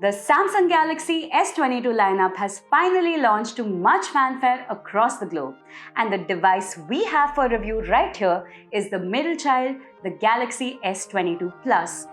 The Samsung Galaxy S22 lineup has finally launched to much fanfare across the globe. And the device we have for review right here is the middle child, the Galaxy S22 Plus.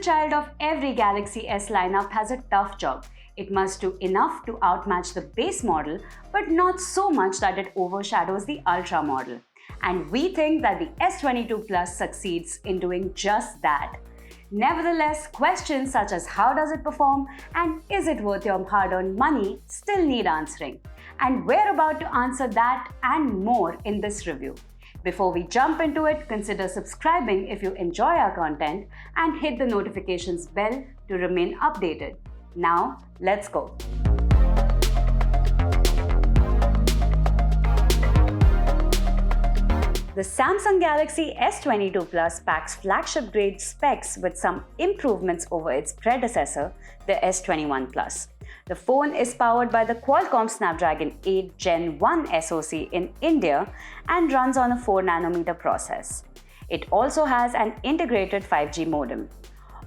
Child of every Galaxy S lineup has a tough job. It must do enough to outmatch the base model, but not so much that it overshadows the Ultra model. And we think that the S22 Plus succeeds in doing just that. Nevertheless, questions such as how does it perform and is it worth your hard-earned money still need answering. And we're about to answer that and more in this review. Before we jump into it, consider subscribing if you enjoy our content and hit the notifications bell to remain updated. Now, let's go. The Samsung Galaxy S22 Plus packs flagship-grade specs with some improvements over its predecessor, the S21 Plus. The phone is powered by the Qualcomm Snapdragon 8 Gen 1 SoC in India and runs on a 4nm process. It also has an integrated 5G modem.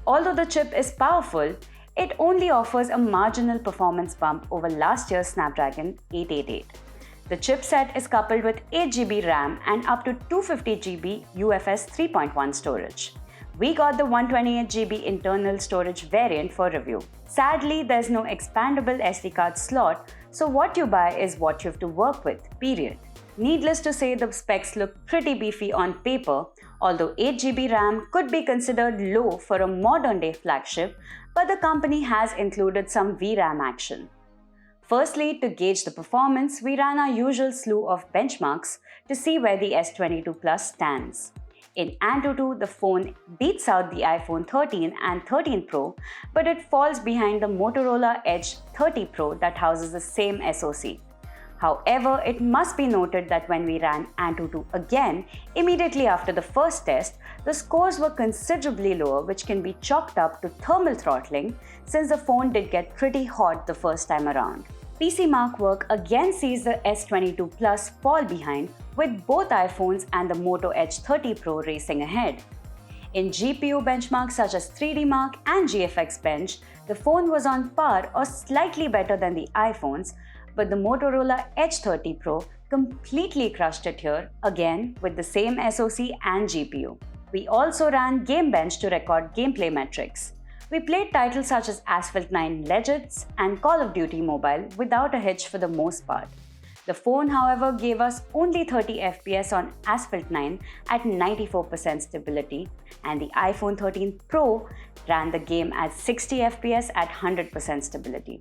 Although the chip is powerful, it only offers a marginal performance bump over last year's Snapdragon 888. The chipset is coupled with 8GB RAM and up to 250GB UFS 3.1 storage. We got the 128GB internal storage variant for review. Sadly, there's no expandable SD card slot, so what you buy is what you have to work with, period. Needless to say, the specs look pretty beefy on paper, although 8GB RAM could be considered low for a modern-day flagship, but the company has included some VRAM action. Firstly, to gauge the performance, we ran our usual slew of benchmarks to see where the S22 Plus stands. In Antutu, the phone beats out the iPhone 13 and 13 Pro, but it falls behind the Motorola Edge 30 Pro that houses the same SoC. However, it must be noted that when we ran Antutu again, immediately after the first test, the scores were considerably lower, which can be chalked up to thermal throttling since the phone did get pretty hot the first time around. PCMark work again sees the S22 Plus fall behind, with both iPhones and the Moto Edge 30 Pro racing ahead. In GPU benchmarks such as 3D Mark and GFX Bench, the phone was on par or slightly better than the iPhones, but the Motorola Edge 30 Pro completely crushed it here, again with the same SoC and GPU. We also ran Game Bench to record gameplay metrics. We played titles such as Asphalt 9 Legends and Call of Duty Mobile without a hitch for the most part. The phone, however, gave us only 30 FPS on Asphalt 9 at 94% stability, and the iPhone 13 Pro ran the game at 60 FPS at 100% stability.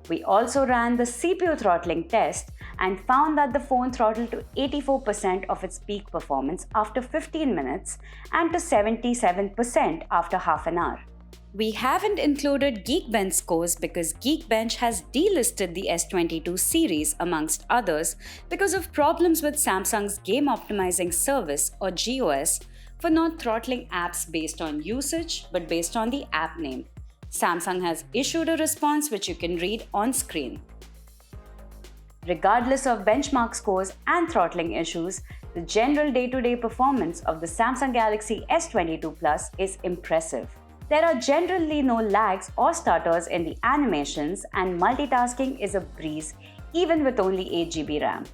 We also ran the CPU throttling test and found that the phone throttled to 84% of its peak performance after 15 minutes and to 77% after half an hour. We haven't included Geekbench scores because Geekbench has delisted the S22 series amongst others because of problems with Samsung's Game Optimizing Service or GOS for not throttling apps based on usage but based on the app name. Samsung has issued a response which you can read on screen. Regardless of benchmark scores and throttling issues, the general day-to-day performance of the Samsung Galaxy S22 Plus is impressive. There are generally no lags or stutters in the animations, and multitasking is a breeze even with only 8GB RAM.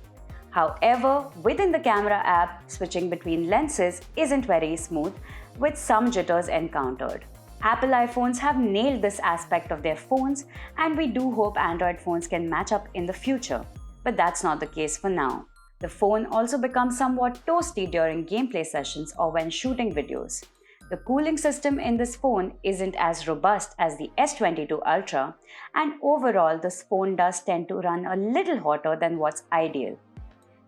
However, within the camera app, switching between lenses isn't very smooth, with some jitters encountered. Apple iPhones have nailed this aspect of their phones, and we do hope Android phones can match up in the future. But that's not the case for now. The phone also becomes somewhat toasty during gameplay sessions or when shooting videos. The cooling system in this phone isn't as robust as the S22 Ultra, and overall this phone does tend to run a little hotter than what's ideal.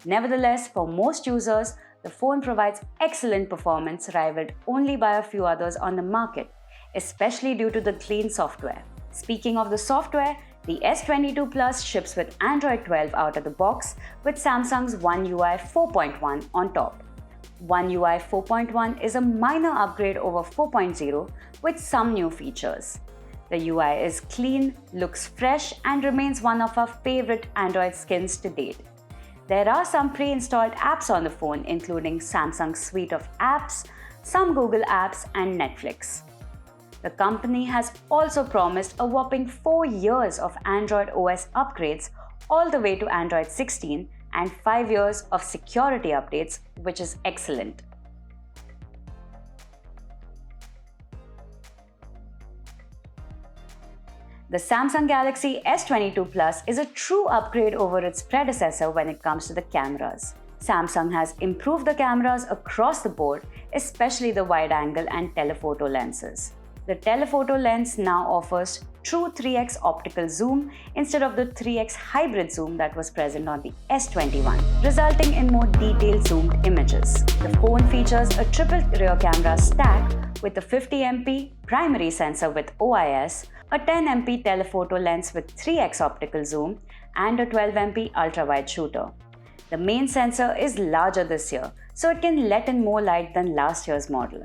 Nevertheless, for most users, the phone provides excellent performance rivaled only by a few others on the market, especially due to the clean software. Speaking of the software, the S22 Plus ships with Android 12 out of the box with Samsung's One UI 4.1 on top. One UI 4.1 is a minor upgrade over 4.0 with some new features. The UI is clean, looks fresh, and remains one of our favorite Android skins to date. There are some pre-installed apps on the phone, including Samsung's suite of apps, some Google apps, and Netflix. The company has also promised a whopping 4 years of Android OS upgrades all the way to Android 16 and 5 years of security updates, which is excellent. The Samsung Galaxy S22 Plus is a true upgrade over its predecessor when it comes to the cameras. Samsung has improved the cameras across the board, especially the wide-angle and telephoto lenses. The telephoto lens now offers true 3x optical zoom instead of the 3x hybrid zoom that was present on the S21, resulting in more detailed zoomed images. The phone features a triple rear camera stack with a 50MP primary sensor with OIS, a 10MP telephoto lens with 3x optical zoom, and a 12MP ultra-wide shooter. The main sensor is larger this year, so it can let in more light than last year's model.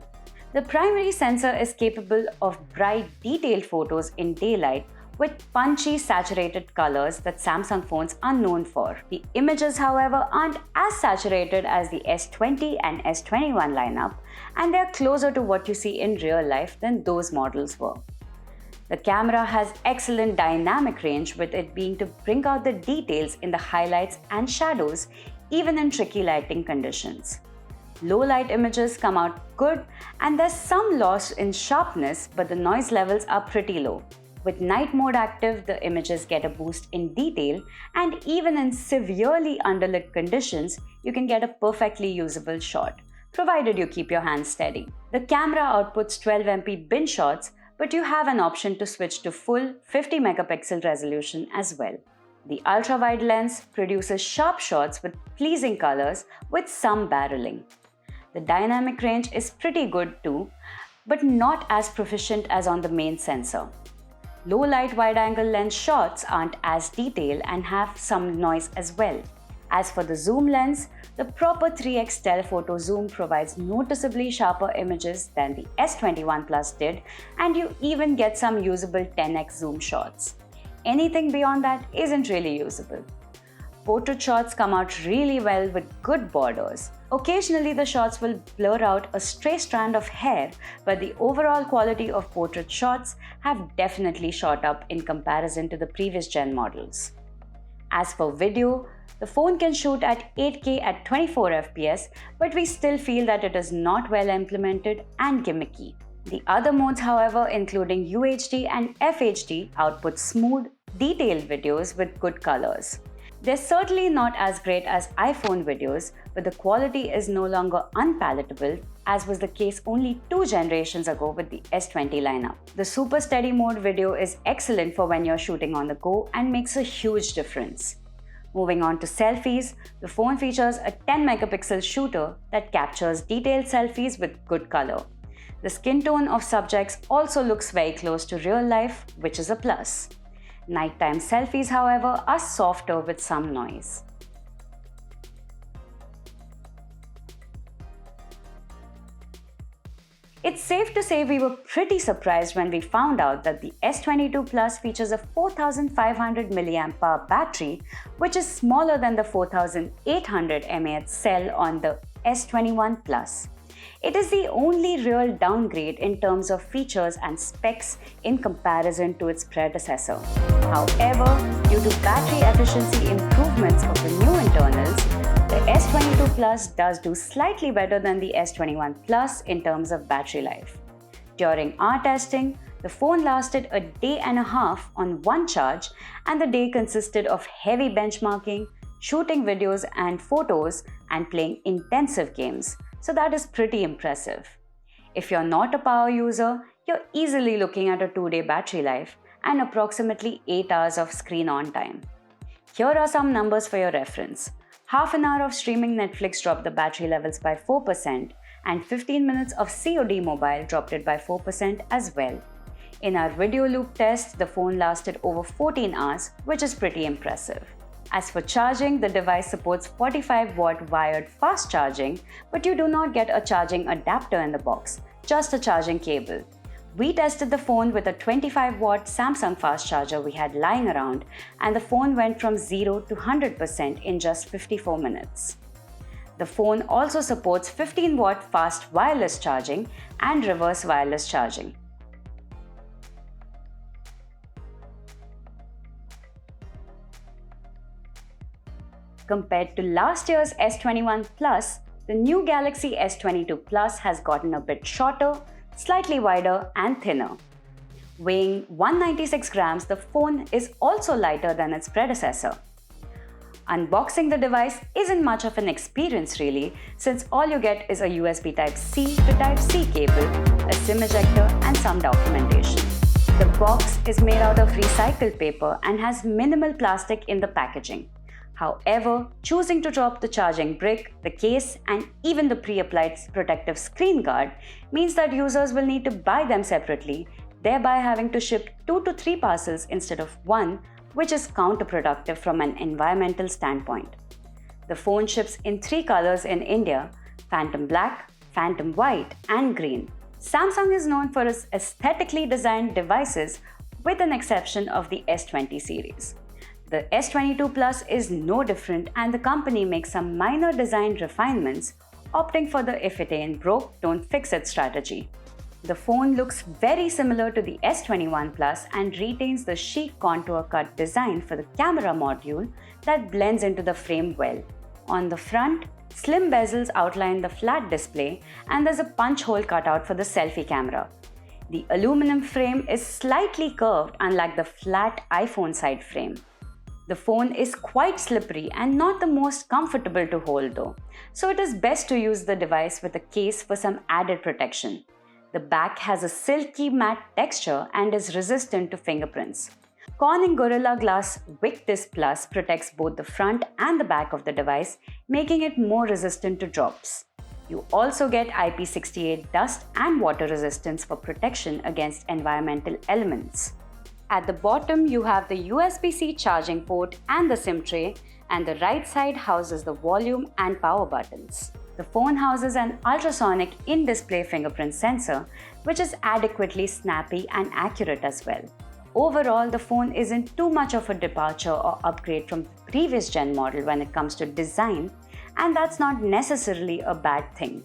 The primary sensor is capable of bright, detailed photos in daylight with punchy, saturated colors that Samsung phones are known for. The images, however, aren't as saturated as the S20 and S21 lineup, and they're closer to what you see in real life than those models were. The camera has excellent dynamic range, with it being to bring out the details in the highlights and shadows, even in tricky lighting conditions. Low light images come out good, and there's some loss in sharpness, but the noise levels are pretty low. With night mode active, the images get a boost in detail, and even in severely underlit conditions, you can get a perfectly usable shot, provided you keep your hands steady. The camera outputs 12MP bin shots, but you have an option to switch to full 50 megapixel resolution as well. The ultra-wide lens produces sharp shots with pleasing colors with some barreling. The dynamic range is pretty good too, but not as proficient as on the main sensor. Low-light wide-angle lens shots aren't as detailed and have some noise as well. As for the zoom lens, the proper 3x telephoto zoom provides noticeably sharper images than the S21 Plus did, and you even get some usable 10x zoom shots. Anything beyond that isn't really usable. Portrait shots come out really well with good borders. Occasionally, the shots will blur out a stray strand of hair, but the overall quality of portrait shots have definitely shot up in comparison to the previous gen models. As for video, the phone can shoot at 8K at 24 FPS, but we still feel that it is not well implemented and gimmicky. The other modes, however, including UHD and FHD, output smooth, detailed videos with good colors. They're certainly not as great as iPhone videos, but the quality is no longer unpalatable, as was the case only 2 generations ago with the S20 lineup. The Super Steady Mode video is excellent for when you're shooting on the go and makes a huge difference. Moving on to selfies, the phone features a 10 megapixel shooter that captures detailed selfies with good color. The skin tone of subjects also looks very close to real life, which is a plus. Nighttime selfies, however, are softer with some noise. It's safe to say we were pretty surprised when we found out that the S22 Plus features a 4500 mAh battery, which is smaller than the 4800 mAh cell on the S21 Plus. It is the only real downgrade in terms of features and specs in comparison to its predecessor. However, due to battery efficiency improvements of the new internals, the S22 Plus does do slightly better than the S21 Plus in terms of battery life. During our testing, the phone lasted a day and a half on one charge, and the day consisted of heavy benchmarking, shooting videos and photos, and playing intensive games. So that is pretty impressive. If you're not a power user, you're easily looking at a 2-day battery life and approximately 8 hours of screen on time. Here are some numbers for your reference. Half an hour of streaming Netflix dropped the battery levels by 4%, and 15 minutes of COD mobile dropped it by 4% as well. In our video loop test, the phone lasted over 14 hours, which is pretty impressive. As for charging, the device supports 45-watt wired fast charging, but you do not get a charging adapter in the box, just a charging cable. We tested the phone with a 25-watt Samsung fast charger we had lying around, and the phone went from 0 to 100% in just 54 minutes. The phone also supports 15-watt fast wireless charging and reverse wireless charging. Compared to last year's S21 Plus, the new Galaxy S22 Plus has gotten a bit shorter, slightly wider and thinner. Weighing 196 grams, the phone is also lighter than its predecessor. Unboxing the device isn't much of an experience really, since all you get is a USB Type-C to Type-C cable, a SIM ejector and some documentation. The box is made out of recycled paper and has minimal plastic in the packaging. However, choosing to drop the charging brick, the case, and even the pre-applied protective screen guard means that users will need to buy them separately, thereby having to ship 2 to 3 parcels instead of 1, which is counterproductive from an environmental standpoint. The phone ships in 3 colors in India: Phantom Black, Phantom White, and Green. Samsung is known for its aesthetically designed devices, with an exception of the S20 series. The S22 Plus is no different, and the company makes some minor design refinements, opting for the if it ain't broke, don't fix it strategy. The phone looks very similar to the S21 Plus and retains the chic contour cut design for the camera module that blends into the frame well. On the front, slim bezels outline the flat display, and there's a punch hole cutout for the selfie camera. The aluminum frame is slightly curved, unlike the flat iPhone side frame. The phone is quite slippery and not the most comfortable to hold though, so it is best to use the device with a case for some added protection. The back has a silky matte texture and is resistant to fingerprints. Corning Gorilla Glass Victus Plus protects both the front and the back of the device, making it more resistant to drops. You also get IP68 dust and water resistance for protection against environmental elements. At the bottom, you have the USB-C charging port and the SIM tray, and the right side houses the volume and power buttons. The phone houses an ultrasonic in-display fingerprint sensor, which is adequately snappy and accurate as well. Overall, the phone isn't too much of a departure or upgrade from the previous gen model when it comes to design, and that's not necessarily a bad thing.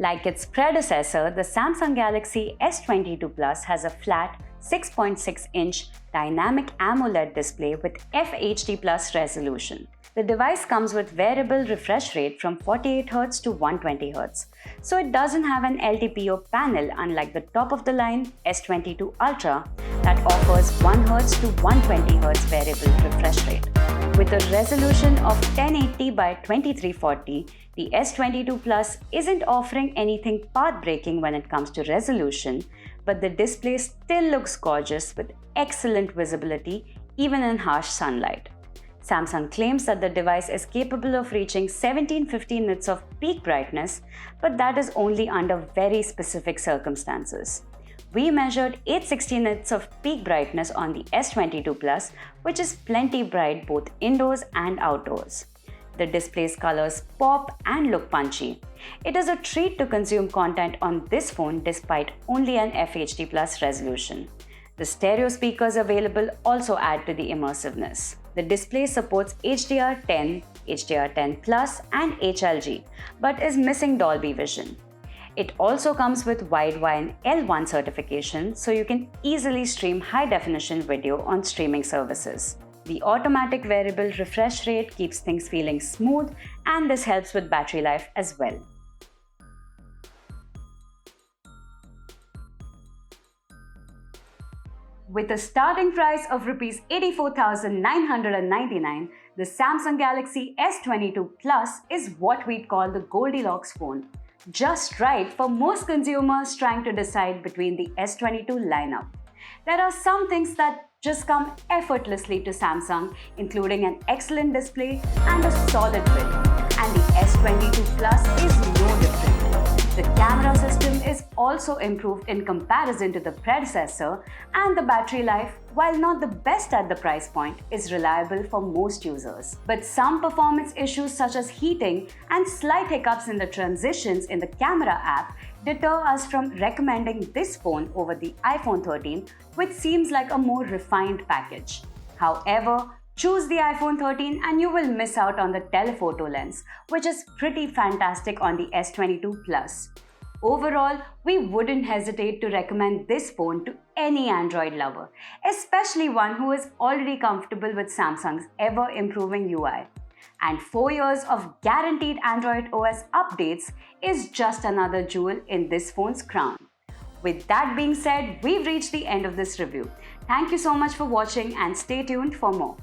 Like its predecessor, the Samsung Galaxy S22 Plus has a flat 6.6-inch dynamic AMOLED display with FHD Plus resolution. The device comes with variable refresh rate from 48Hz to 120Hz, so it doesn't have an LTPO panel unlike the top-of-the-line S22 Ultra that offers 1Hz to 120Hz variable refresh rate. With a resolution of 1080 by 2340, the S22 Plus isn't offering anything path-breaking when it comes to resolution, but the display still looks gorgeous with excellent visibility even in harsh sunlight. Samsung claims that the device is capable of reaching 1750 nits of peak brightness, but that is only under very specific circumstances. We measured 860 nits of peak brightness on the S22 Plus, which is plenty bright both indoors and outdoors. The display's colors pop and look punchy. It is a treat to consume content on this phone despite only an FHD Plus resolution. The stereo speakers available also add to the immersiveness. The display supports HDR10, HDR10 Plus, and HLG, but is missing Dolby Vision. It also comes with Widevine L1 certification, so you can easily stream high-definition video on streaming services. The automatic variable refresh rate keeps things feeling smooth, and this helps with battery life as well. With a starting price of Rs 84,999, the Samsung Galaxy S22 Plus is what we'd call the Goldilocks phone. Just right for most consumers trying to decide between the S22 lineup. There are some things that just come effortlessly to Samsung, including an excellent display and a solid build. And the S22 Plus is no different. The camera system is also improved in comparison to the predecessor, and the battery life, while not the best at the price point, is reliable for most users. But some performance issues such as heating and slight hiccups in the transitions in the camera app deter us from recommending this phone over the iPhone 13, which seems like a more refined package. However, choose the iPhone 13 and you will miss out on the telephoto lens, which is pretty fantastic on the S22 Plus. Overall, we wouldn't hesitate to recommend this phone to any Android lover, especially one who is already comfortable with Samsung's ever-improving UI. And 4 years of guaranteed Android OS updates is just another jewel in this phone's crown. With that being said, we've reached the end of this review. Thank you so much for watching and stay tuned for more.